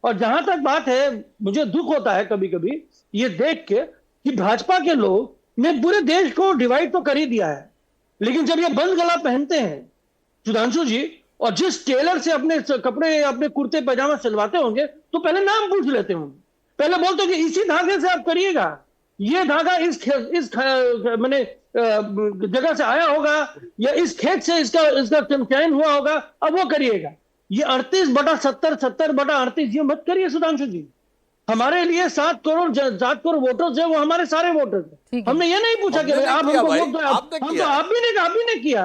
और जहां तक बात है, मुझे दुख होता है कभी कभी ये देख के कि भाजपा के लोग ने पूरे देश को डिवाइड तो कर ही दिया है, लेकिन जब ये बंद गला पहनते हैं सुधांशु जी, और जिस टेलर से अपने कपड़े अपने कुर्ते पैजामा सिलवाते होंगे तो पहले नाम पूछ लेते होंगे, पहले बोलते कि इसी धागे से आप करिएगा, ये धागा इस मैंने जगह से आया होगा या इस खेत से इसका इसका चयन हुआ होगा, अब वो करिएगा। ये 38/70 70/38 ये मत करिए सुधांशु जी। हमारे लिए 7 करोड़ वोटर्स है, वो हमारे सारे वोटर्स है। हमने ये नहीं पूछा कि आप हमको वोट दो, हम तो आप भी नहीं किया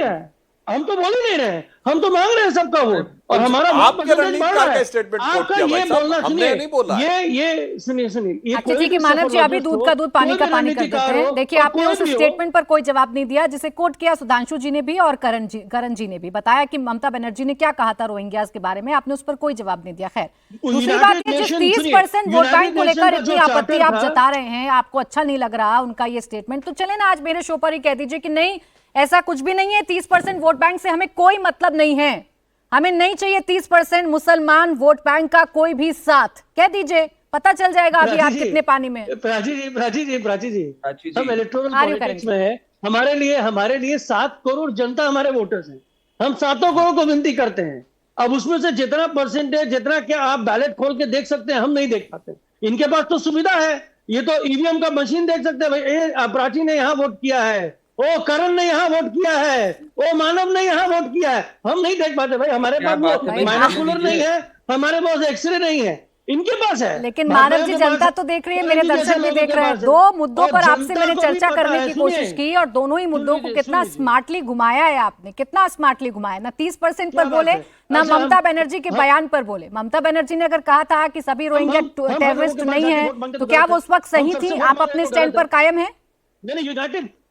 है, हम तो बोल ही नहीं रहे, हम तो मांग रहे हैं सबका वोट, और हमारा आपके रणनीतिकार का स्टेटमेंट कोट किया भाई साहब, हमने नहीं बोला। ये सुनिए अच्छा ठीक है मानव जी, अभी दूध का दूध पानी का पानी कर देते हैं। देखिए आपने उस स्टेटमेंट पर कोई जवाब नहीं दिया जिसे कोट किया सुधांशु जी ने भी और करण जी ने भी बताया कि ममता बनर्जी ने क्या कहा था रोहिंग्यास के बारे में, आपने उस पर कोई जवाब नहीं दिया। खैर दूसरी बात है, जिस 30% वोट बैंक को लेकर इतनी आपत्ति आप जता रहे हैं, आपको अच्छा नहीं लग रहा उनका ये स्टेटमेंट, तो चले ना आज मेरे शो पर ही कह दीजिए कि नहीं ऐसा कुछ भी नहीं है, 30% वोट बैंक से हमें कोई मतलब नहीं है, हमें नहीं चाहिए 30% मुसलमान वोट बैंक का कोई भी साथ, कह दीजिए, पता चल जाएगा अभी आप कितने पानी में। प्राची जी हम इलेक्टोरल पॉलिटिक्स में है, हमारे लिए 7 करोड़ जनता हमारे वोटर्स हैं, हम 7 करोड़ को विनती करते हैं। अब उसमें से जितना परसेंटेज, जितना क्या आप बैलेट खोल के देख सकते हैं, हम नहीं देख पाते। इनके पास तो सुविधा है, ये तो ईवीएम का मशीन देख सकते हैं, भाई प्राची ने यहाँ वोट किया है, ओ करण ने यहाँ वोट किया है, ओ मानव ने यहाँ वोट किया है, हम नहीं देख पाते भाई। हमारे पास माइनोकुलर नहीं है, हमारे पास एक्सरे नहीं है, इनके पास है। लेकिन मानव जी जनता तो देख रही है, मेरे दर्शक भी देख रहे हैं। 2 मुद्दों पर आपसे मैंने चर्चा करने की कोशिश की और दोनों ही मुद्दों को कितना स्मार्टली घुमाया है आपने, कितना स्मार्टली घुमाया। ना 30% पर बोले, ना ममता बनर्जी के बयान पर बोले। ममता बनर्जी ने अगर कहा था कि सभी रोहिंग्या टेररिस्ट नहीं है, तो क्या वो उस वक्त सही थी? आप अपने स्टैंड पर कायम है?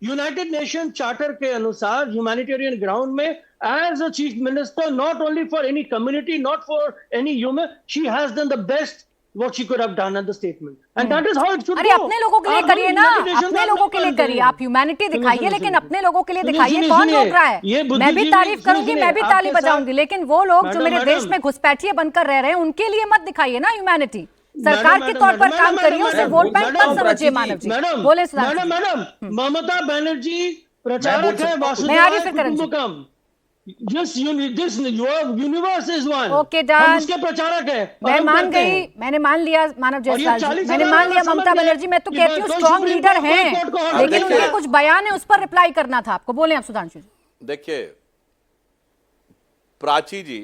यूनाइटेड नेशन चार्टर के अनुसार ह्यूमैनिटेरियन ग्राउंड में as a chief minister, not only for any community, not for any human, she has done the best what she could have done at the statement, and that is how it should अरे go. अपने लोगों के लिए करिए ना, अपने लोगों के लिए करिए, आप ह्यूमैनिटी दिखाइए, लेकिन अपने लोगों के लिए दिखाइए। कौन रोक रहा है? मैं भी तारीफ करूंगी, मैं भी ताली बजाऊंगी, लेकिन वो लोग जो मेरे देश में घुसपैठिए बनकर रह रहे हैं, उनके लिए मत दिखाइए ना ह्यूमैनिटी। सरकार के तौर पर काम करिए, उसे वोट बैंक मत समझिए। मानव जी बोले। मैडम ममता बनर्जी प्रचारक है Vasudev This universe is one. Okay, done. हम उसके प्रचारक है। मैं मान गई, मैंने मान लिया मानव जयसवाल जी, मैंने मान लिया ममता बनर्जी। मैं तो कहती हूँ स्ट्रॉन्ग लीडर हैं, लेकिन उनके कुछ बयान है उस पर रिप्लाई करना था आपको। बोले आप सुधांशु जी। देखिए प्राची जी,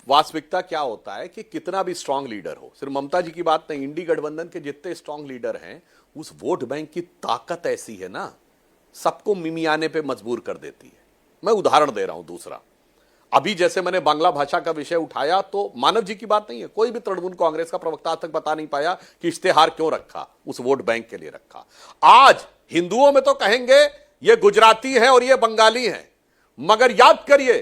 वास्तविकता क्या होता है कि कितना भी स्ट्रांग लीडर हो, सिर्फ ममता जी की बात नहीं, इंडी गठबंधन के जितने स्ट्रांग लीडर हैं, उस वोट बैंक की ताकत ऐसी है ना, सबको मिमियाने पे मजबूर कर देती है। मैं उदाहरण दे रहा हूं दूसरा, अभी जैसे मैंने बांग्ला भाषा का विषय उठाया, तो मानव जी की बात नहीं है, कोई भी तृणमूल कांग्रेस का प्रवक्ता आज तक बता नहीं पाया कि इश्तेहार क्यों रखा, उस वोट बैंक के लिए रखा। आज हिंदुओं में तो कहेंगे ये गुजराती है और ये बंगाली है, मगर याद करिए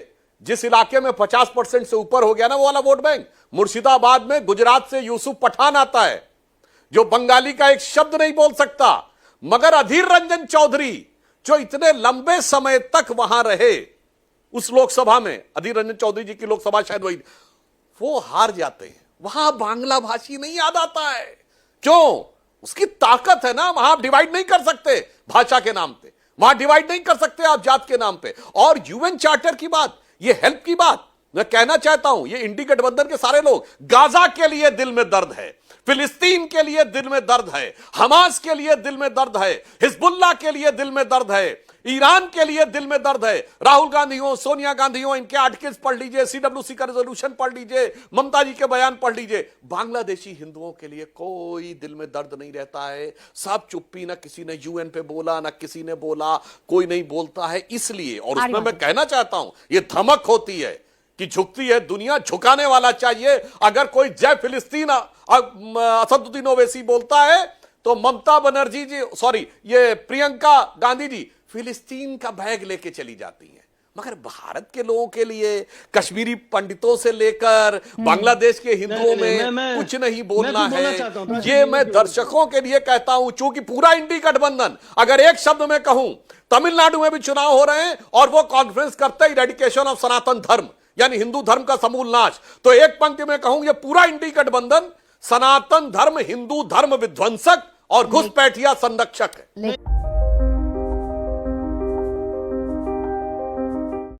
जिस इलाके में 50% से ऊपर हो गया ना वो वाला वोट बैंक, मुर्शिदाबाद में गुजरात से यूसुफ पठान आता है जो बंगाली का एक शब्द नहीं बोल सकता, मगर अधीर रंजन चौधरी जो इतने लंबे समय तक वहां रहे उस लोकसभा में, अधीर रंजन चौधरी जी की लोकसभा शायद वही, वो हार जाते हैं। वहां बांग्ला भाषी नहीं याद आता है, क्यों? उसकी ताकत है ना, वहां आप डिवाइड नहीं कर सकते भाषा के नाम पे, वहां डिवाइड नहीं कर सकते आप जात के नाम पे। और यूएन चार्टर की बात, ये हेल्प की बात, मैं कहना चाहता हूं, ये इंडी गठबंधन के सारे लोग, गाजा के लिए दिल में दर्द है, फिलिस्तीन के लिए दिल में दर्द है, हमास के लिए दिल में दर्द है, हिजबुल्लाह के लिए दिल में दर्द है, ईरान के लिए दिल में दर्द है। राहुल गांधी हो, सोनिया गांधी हो, इनके आर्टिकल्स पढ़ लीजिए, सीडब्ल्यूसी का रेजोल्यूशन पढ़ लीजिए, ममता जी के बयान पढ़ लीजिए। बांग्लादेशी हिंदुओं के लिए कोई दिल में दर्द नहीं रहता है, सब चुप्पी, ना किसी ने यूएन पे बोला, ना किसी ने बोला, कोई नहीं बोलता है इसलिए। और उसमें मैं कहना चाहता हूं, ये धमक होती है कि झुकती है दुनिया, झुकाने वाला चाहिए। अगर कोई जय फिलिस्तीन असदुद्दीन ओवैसी बोलता है तो ममता बनर्जी जी, सॉरी, ये प्रियंका गांधी जी फिलिस्तीन का बैग लेके चली जाती हैं। मगर भारत के लोगों के लिए, कश्मीरी पंडितों से लेकर बांग्लादेश के हिंदुओं में कुछ नहीं बोलना है। ये मैं दर्शकों के लिए कहता हूं, चूंकि पूरा इंडी गठबंधन, अगर एक शब्द में कहूं, तमिलनाडु में भी चुनाव हो रहे हैं और वो कॉन्फ्रेंस करते हैं इरेडिकेशन ऑफ सनातन धर्म, यानी हिंदू धर्म का समूल नाश। तो एक पंक्ति में कहूं, ये पूरा इंडी गठबंधन सनातन धर्म, हिंदू धर्म विध्वंसक और घुसपैठिया संरक्षक है।